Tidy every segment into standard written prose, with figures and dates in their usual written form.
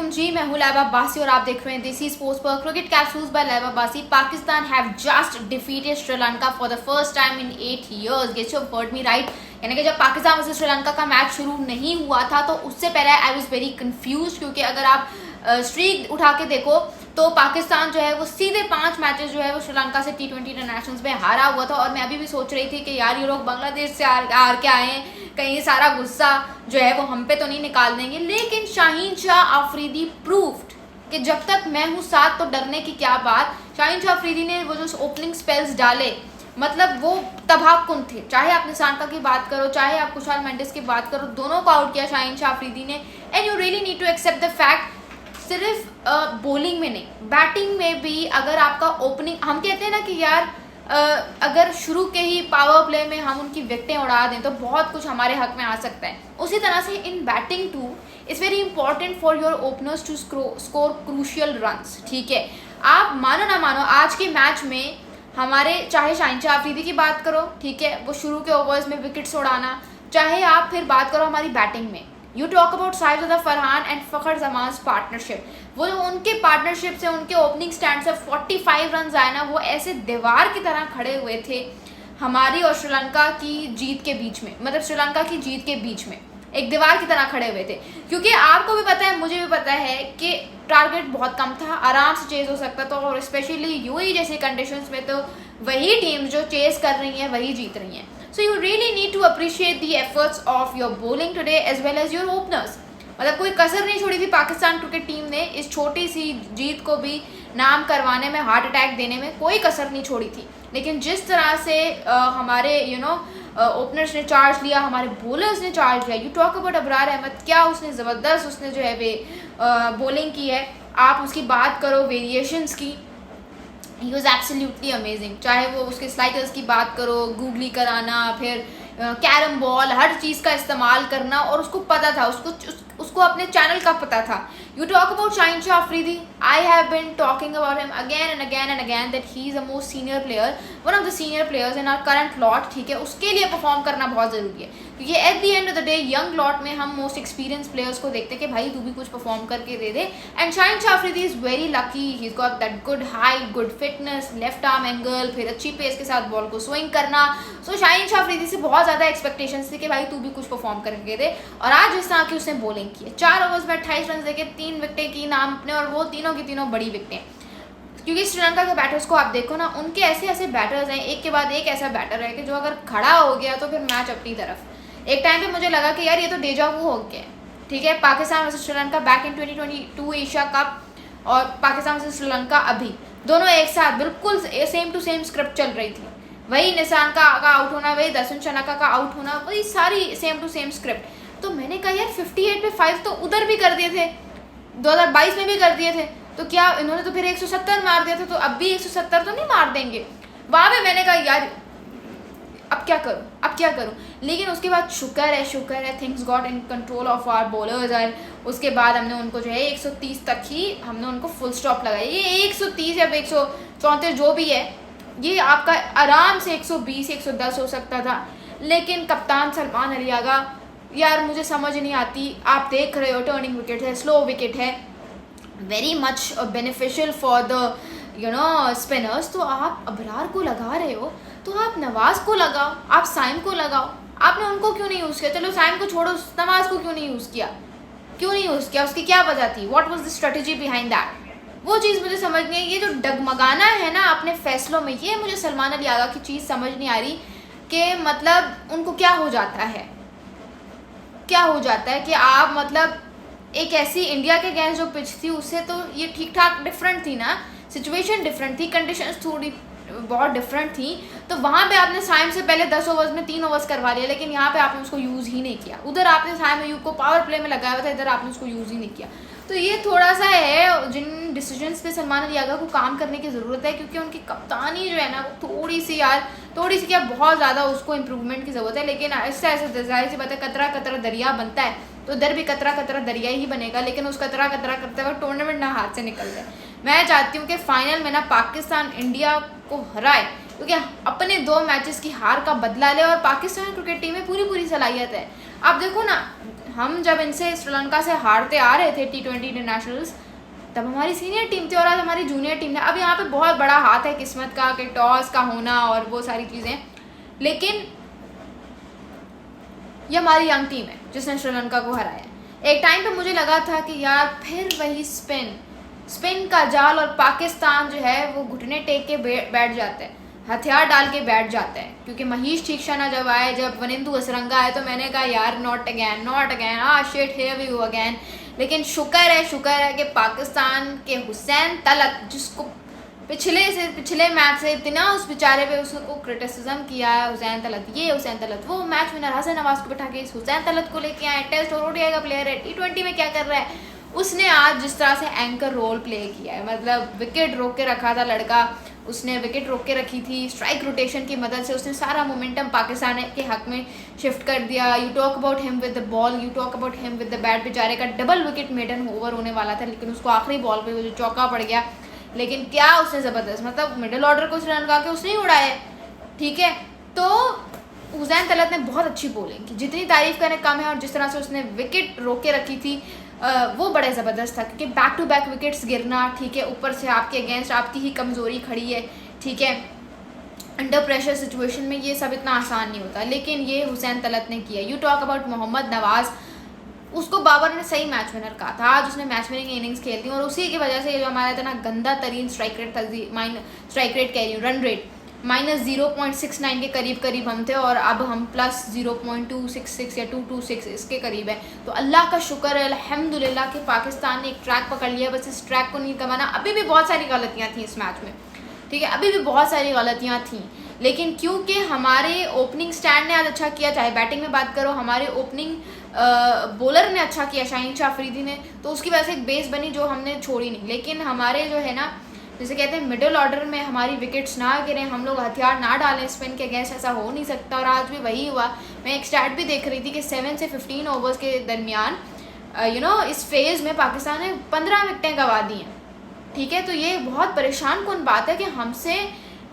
अस्सलामुअलैकुम जी, मैं हूँ लैब अब्बासी और आप देख रहे हैं देसी स्पोर्ट्स पर cricket capsules by Lab Abbasi. Pakistan have just defeated Sri Lanka for the first time in 8 years। Guess you heard me right. यानी कि जब पाकिस्तान वर्सेस श्रीलंका का मैच शुरू नहीं हुआ था तो उससे पहले आई वाज वेरी कंफ्यूज, क्योंकि अगर आप स्ट्रीक उठा के देखो तो पाकिस्तान जो है वो सीधे 5 मैचेस जो है वो श्रीलंका से T20 इंटरनेशनल्स में हारा हुआ था। और मैं अभी भी सोच रही थी कि यार ये लोग बांग्लादेश से हार के आए हैं, कहीं सारा गुस्सा जो है वो हम पे तो नहीं निकाल देंगे। लेकिन शाहीन शाह अफरीदी प्रूव्ड कि जब तक मैं हूँ साथ तो डरने की क्या बात। शाहीन शाह अफरीदी ने वो जो ओपनिंग स्पेल्स डाले, मतलब वो तबाहकुन थे। चाहे आप निशांका की बात करो, चाहे आप कुशाल मेंडिस की बात करो, दोनों को आउट किया शाहीन शाह अफरीदी ने। And you really need to accept the fact, सिर्फ बॉलिंग में नहीं, बैटिंग में भी अगर आपका ओपनिंग, हम कहते हैं ना कि यार अगर शुरू के ही पावर प्ले में हम उनकी विकेटें उड़ा दें तो बहुत कुछ हमारे हक में आ सकता है। उसी तरह से in batting too it's very important for your openers to score crucial runs. ठीक है, आप मानो ना मानो आज के मैच में हमारे, चाहे शाहीन शाह अफरीदी की बात करो, ठीक है, वो शुरू के ओवर्स में विकेट्स उड़ाना, चाहे आप फिर बात करो हमारी बैटिंग में, you talk about Saifuddin Farhan and Fakhar Zaman partnership, वो जो उनके पार्टनरशिप से उनके ओपनिंग स्टैंड से 45 रन आए ना, वो ऐसे दीवार की तरह खड़े हुए थे हमारी और श्रीलंका की जीत के बीच में। मतलब श्रीलंका की जीत के बीच में एक दीवार की तरह खड़े हुए थे, क्योंकि आपको भी पता है, मुझे भी पता है कि टारगेट बहुत कम था, आराम से चेज हो सकता था। और स्पेशली यूएई जैसे कंडीशंस में तो वही टीम जो चेज कर रही हैं वही जीत रही हैं। So you really need to appreciate the efforts of your bowling today as well as your openers। मतलब कोई कसर नहीं छोड़ी थी पाकिस्तान क्रिकेट टीम ने इस छोटी सी जीत को भी नाम करवाने में, हार्ट अटैक देने में कोई कसर नहीं छोड़ी थी। लेकिन जिस तरह से हमारे ओपनर्स ने चार्ज लिया, हमारे बॉलर्स ने चार्ज लिया, you talk about Abrar Ahmed, क्या उसने ज़बरदस्त उसने जो है वे बॉलिंग की है। आप उसकी बात करो वेरिएशंस की, ही वॉज एब्सोल्युटली अमेजिंग। चाहे वो उसके स्लाइडर्स की बात करो, गूगली कराना, फिर कैरम बॉल, हर चीज़ का इस्तेमाल करना, और उसको पता था, उसको अपने चैनल का पता था। You talk about Shaheen Shah Afridi, I have been talking about him again and again that he is a most senior player, one of the senior players in our current lot. ठीक है, उसके लिए परफॉर्म करना बहुत ज़रूरी है, क्योंकि at the end of the day young lot में हम मोस्ट एक्सपीरियंस प्लेयर्स को देखते हैं कि भाई तू भी कुछ परफॉर्म करके दे दे। And Shaheen Shah Afridi is very lucky, he is got that good height, good fitness, left arm angle, फिर अच्छी पेस के साथ बॉल को स्विंग करना। सो शाहीन शाह अफरीदी से बहुत ज़्यादा एक्सपेक्टेशंस थी कि भाई तू भी कुछ परफॉर्म करके दे। और आज जिस तरह की उसने बॉलिंग की है, 4 ओवर्स में 28 रन देके 3 विकेटें की नाम अपने, और वो तीनों की तीनों बड़ी विकेटें। क्योंकि श्रीलंका के बैटर्स को आप देखो ना, उनके ऐसे ऐसे बैटर्स हैं, एक के बाद एक ऐसा बैटर है कि जो अगर खड़ा हो गया तो फिर मैच अपनी तरफ। एक टाइम पे मुझे लगा कि यार ये तो डेजा वू हो गया। ठीक है, Pakistan versus Sri Lanka back in 2022 Asia cup, और पाकिस्तान वर्सेस श्रीलंका अभी, दोनों एक साथ बिल्कुल सेम टू सेम स्क्रिप्ट चल रही थी। वही निशांका का आउट होना, वही दर्शन शनाका का आउट होना, वही सारी सेम टू सेम स्क्रिप्ट। तो मैंने कहा यार 58 पे 5 तो उधर भी कर दिए थे, 2022 में भी कर दिए थे, तो क्या इन्होंने तो फिर 170 मार दिया था, तो अब भी 170 तो नहीं मार देंगे। वहाँ पे मैंने कहा यार अब क्या करूँ। लेकिन उसके बाद शुक्र है things got in control of our bowlers, और उसके बाद हमने उनको जो है 130 तक ही हमने उनको फुल स्टॉप लगाई। ये 130 या 134 जो भी है, ये आपका आराम से 120 110 हो सकता था। लेकिन कप्तान सलमान अली आगा, यार मुझे समझ नहीं आती, आप देख रहे हो टर्निंग विकेट है, स्लो विकेट है, very much beneficial for the spinners. तो आप अबरार को लगा रहे हो तो आप नवाज को लगाओ, आप साइम को लगाओ। आपने उनको क्यों नहीं यूज़ किया? चलो साइम को छोड़ो, नवाज को क्यों नहीं यूज़ किया? उसकी क्या वजह थी? What was the strategy behind that? वो चीज़ मुझे समझ नहीं आई। ये जो डगमगाना है ना अपने फैसलों में, ये मुझे सलमान अली आगा की चीज़ समझ नहीं आ रही कि मतलब उनको क्या हो जाता है कि आप मतलब एक ऐसी इंडिया के अगेंस्ट जो पिच थी उससे तो ये ठीक ठाक डिफरेंट थी ना, सिचुएशन डिफरेंट थी, कंडीशंस थोड़ी बहुत डिफरेंट थी। तो वहाँ पे आपने साइम से पहले 10 ओवर्स में 3 ओवर्स करवा लिया, लेकिन यहाँ पे आपने उसको यूज़ ही नहीं किया। उधर आपने साइम अयूब को पावर प्ले में लगाया हुआ था, इधर आपने उसको यूज़ ही नहीं किया। तो ये थोड़ा सा है जिन डिसीजंस पे सलमान अली आगा को काम करने की ज़रूरत है, क्योंकि उनकी कप्तानी जो है ना वो थोड़ी सी क्या बहुत ज़्यादा उसको इम्प्रूवमेंट की ज़रूरत है। लेकिन ऐसे जाहिर सी बात है, कतरा कतरा दरिया बनता है, तो इधर भी कतरा कतरा दरिया ही बनेगा। लेकिन उस कतरा कतरा करते वक्त टूर्नामेंट ना हाथ से निकल जाए। मैं चाहती हूँ कि फाइनल में ना पाकिस्तान इंडिया को हराए, क्योंकि अपने 2 मैचेस की हार का बदला ले, और पाकिस्तान क्रिकेट टीम में पूरी सलाहियत है। आप देखो ना, हम जब इनसे श्रीलंका से हारते आ रहे थे T20 इंटरनेशनल्स, तब हमारी सीनियर टीम थी और आज हमारी जूनियर टीम है। अब यहाँ पे बहुत बड़ा हाथ है किस्मत का कि टॉस का होना और वो सारी चीज़ें, लेकिन ये हमारी यंग टीम है जिसने श्रीलंका को हराया। एक टाइम पे मुझे लगा था कि यार फिर वही स्पिन का जाल, और पाकिस्तान जो है वो घुटने टेक के बैठ जाते हैं, हथियार डाल के बैठ जाते हैं। क्योंकि महीश तीक्षणा जब आए, जब वनिंदु असरंगा आए, तो मैंने कहा यार not again, shit here we go again. लेकिन शुक्र है कि पाकिस्तान के हुसैन तलत, जिसको पिछले मैच से इतना उस बेचारे पे उसको क्रिटिसिज्म किया है, हुसैन तलत वो मैच विनर हसन नवाज को बैठा के इस हुसैन तलत को लेके आए। टेस्ट और ओडीआई का प्लेयर है, T20 में क्या कर रहा है, उसने आज जिस तरह से एंकर रोल प्ले किया है, मतलब विकेट रोक के रखा था लड़का, उसने विकेट रोक के रखी थी, स्ट्राइक रोटेशन की मदद से उसने सारा मोमेंटम पाकिस्तान के हक में शिफ्ट कर दिया। You talk about him with the ball, you talk about him with the bat. बेचारे का डबल विकेट मेडन ओवर होने वाला था, लेकिन उसको आखिरी बॉल पे वो जो चौका पड़ गया। लेकिन क्या उसने ज़बरदस्त, मतलब मिडिल ऑर्डर को श्रीलंका के उसने ही उड़ाया, ठीक है। तो हुसैन तलत ने बहुत अच्छी बॉलिंग की, जितनी तारीफ करें कम है। और जिस तरह से उसने विकेट रोक के रखी थी वो बड़े ज़बरदस्त था, क्योंकि बैक टू बैक विकेट्स गिरना, ठीक है, ऊपर से आपके अगेंस्ट आपकी ही कमज़ोरी खड़ी है, ठीक है, अंडर प्रेशर सिचुएशन में ये सब इतना आसान नहीं होता, लेकिन ये हुसैन तलत ने किया। यू टॉक अबाउट मोहम्मद नवाज़, उसको बाबर ने सही मैच विनर कहा था, आज उसने मैच विनिंग इनिंग्स खेल दी, और उसी की वजह से ये जो हमारा इतना गंदा तरीन स्ट्राइक रेट था, रन रेट -0.69 के करीब हम थे, और अब हम +0.266 या 226 इसके करीब है। तो अल्लाह का शुक्र है अल्हम्दुलिल्लाह कि पाकिस्तान ने एक ट्रैक पकड़ लिया, बस इस ट्रैक को नहीं कमाना। अभी भी बहुत सारी गलतियाँ थी इस मैच में, ठीक है, अभी भी बहुत सारी गलतियाँ थी, लेकिन क्योंकि हमारे ओपनिंग स्टैंड ने आज अच्छा किया, चाहे बैटिंग में बात करो, हमारे ओपनिंग बॉलर ने अच्छा किया, शाहीन शाह अफरीदी ने, तो उसकी वजह से एक बेस बनी जो हमने छोड़ी नहीं। लेकिन हमारे जो है ना, जैसे कहते हैं मिडिल ऑर्डर में हमारी विकेट्स ना गिरें, हम लोग हथियार ना डालें स्पिन के अगेंस्ट, ऐसा हो नहीं सकता। और आज भी वही हुआ। मैं एक स्टैट भी देख रही थी कि 7 से 15 ओवर्स के दरमियान इस फेज़ में पाकिस्तान ने 15 विकेटें गंवा दी हैं, ठीक है। तो ये बहुत परेशान कौन बात है कि हमसे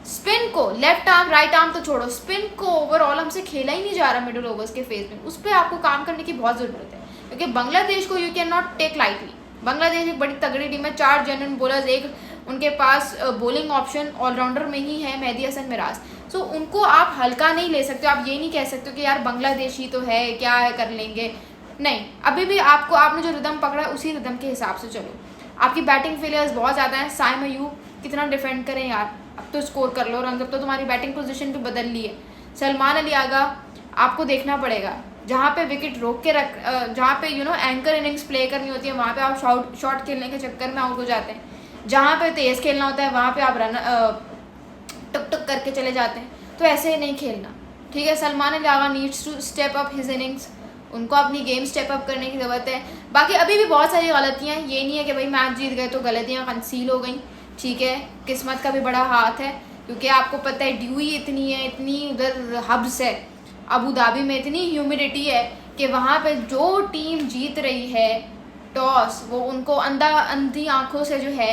स्पिन को, लेफ्ट आर्म राइट आर्म तो छोड़ो, स्पिन को ओवरऑल हमसे खेला ही नहीं जा रहा मिडिल ओवर्स के फेज में। उस पर आपको काम करने की बहुत ज़रूरत है, क्योंकि बांग्लादेश को you can not take lightly. Bangladesh एक बड़ी तगड़ी टीम है, 4 जेन्युइन बॉलर्स, एक उनके पास बॉलिंग ऑप्शन ऑलराउंडर में ही है मेहदी हसन मिराज, सो उनको आप हल्का नहीं ले सकते। आप ये नहीं कह सकते कि यार बांग्लादेश ही तो है, क्या है, कर लेंगे, नहीं। अभी भी आपने जो रिदम पकड़ा है उसी रिदम के हिसाब से चलो। आपकी बैटिंग फेलियर्स बहुत ज़्यादा हैं। साइम अयूब कितना डिफेंड करें यार, अब तो स्कोर कर लो रन, जब तो तुम्हारी बैटिंग पोजीशन भी बदल ली है। सलमान अली आगा आपको देखना पड़ेगा, जहाँ पे विकेट रोक के जहाँ पे एंकर इनिंग्स प्ले करनी होती है, वहाँ पे आप शॉट खेलने के चक्कर में आउट हो जाते हैं। जहाँ पे तेज़ खेलना होता है वहाँ पे आप रन टुक करके चले जाते हैं, तो ऐसे नहीं खेलना, ठीक है। Salman Ali Agha needs to step up his innings, उनको अपनी गेम स्टेप अप करने की ज़रूरत है। बाकी अभी भी बहुत सारी गलतियाँ हैं, ये नहीं है कि भाई मैच जीत गए तो गलतियाँ कंसील हो गई, ठीक है। किस्मत का भी बड़ा हाथ है, क्योंकि आपको पता है ड्यू ही इतनी है, इतनी उधर हब्स है अबू धाबी में, इतनी ह्यूमिडिटी है कि वहाँ पे जो टीम जीत रही है टॉस, वो उनको अंधी आंखों से जो है,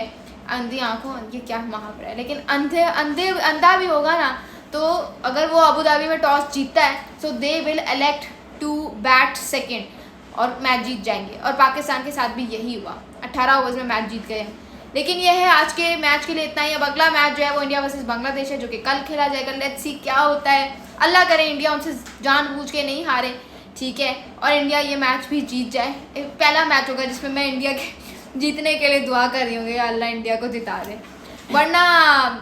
अंधी आंखों, ये क्या मुहावरा है, लेकिन अंधा भी होगा ना, तो अगर वो अबू धाबी में टॉस जीतता है so they will elect to bat second और मैच जीत जाएंगे। और पाकिस्तान के साथ भी यही हुआ, 18 ओवर्स में मैच जीत गए। लेकिन यह है आज के मैच के लिए इतना ही। अब अगला मैच जो है वो इंडिया वर्सेस बांग्लादेश है, जो कि कल खेला जाएगा। लेट्स सी क्या होता है, अल्लाह करे इंडिया उनसे जानबूझ के नहीं हारे, ठीक है, और इंडिया ये मैच भी जीत जाए। पहला मैच होगा जिसमें मैं इंडिया के जीतने के लिए दुआ कर रही हूँ, अल्लाह इंडिया को जिता दे, वरना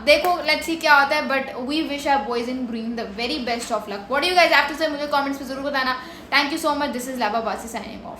देखो लेट्स सी क्या होता है। But we wish our boys in green the very best of luck. What do you guys have to say, मुझे कमेंट्स में जरूर बताना। Thank you so much, this is Laba Basi signing off.